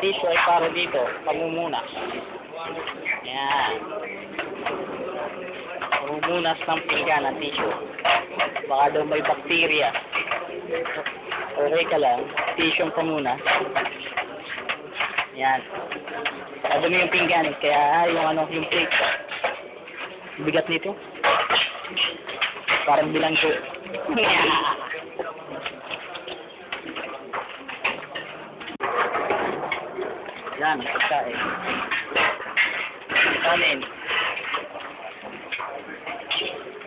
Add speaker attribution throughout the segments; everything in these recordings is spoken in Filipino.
Speaker 1: tissue ay para dito, pamumunas. Yan. Pamumunas ng pinggan ng tissue. Baka daw may bakterya. Okay ka lang, tissue ang pamunas. Yan. Madumi yung pinggan, kaya yung yung plate. Bigat nito. Parang bilanggo. Yan, pagkain. Kanin.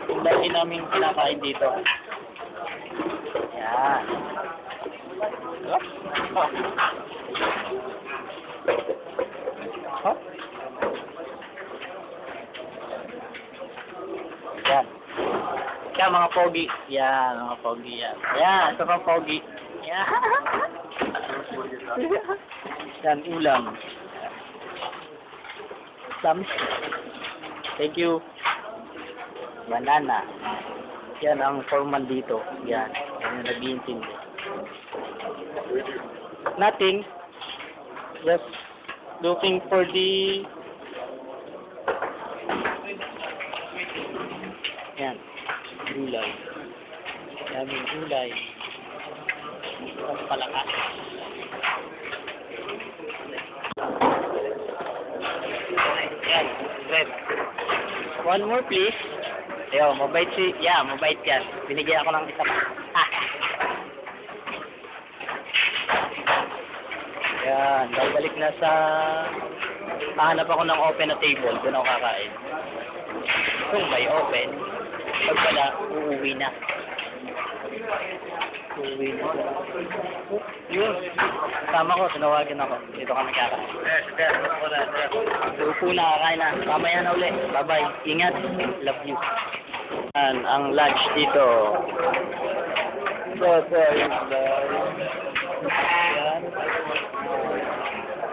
Speaker 1: Yung dati namin kinakain dito. Yan. Hop. Yan. Yan mga pogi. Yan, mga pogi yan. Yan, ito pang pogi. Yan. Yan, ulam. Sams. Thank you. Banana. Yan ang foreman dito. Yan. Yan yung nag-iintindi. Nothing. Just looking for the... Yan. Gulay. Daming gulay. Ang palakas. Yan. Red. One more please. Ayo, mabait si... Yeah, mabait yan. Binigyan ako ng isa pa. Yan. Babalik na sa... Hahanap ako ng open na table. Doon ako kakain. Kung may open, pag wala, uuwi na. Uuwi na. Yun. Kasama ko, tinawagan ako. Dito kami kakain. Upo na, kakain na. Mamaya na uli. Bye-bye. Ingat. Love you. Yan, ang lunch dito. Yan.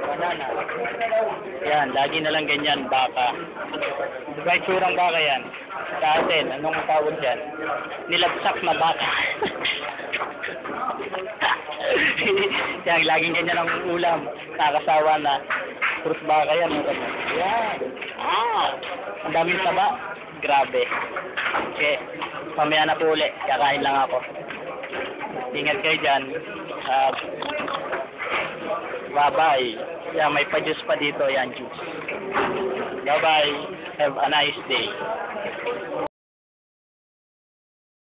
Speaker 1: Banana. Yan, lagi na lang ganyan, baka. Diba itsurang baka yan? Sa atin, anong tawag yan? Nilagsak na baka. Yan, laging ganyan ang ulam. Nakasawa na. Purus baka yan. Yan. Ang daming taba. Grabe. Okay. Mamaya na po ulit. Kakain lang ako. Ingat kayo dyan. Bye-bye. Yan, may pa-juice pa dito. Yan, juice. Bye-bye. Have a nice day.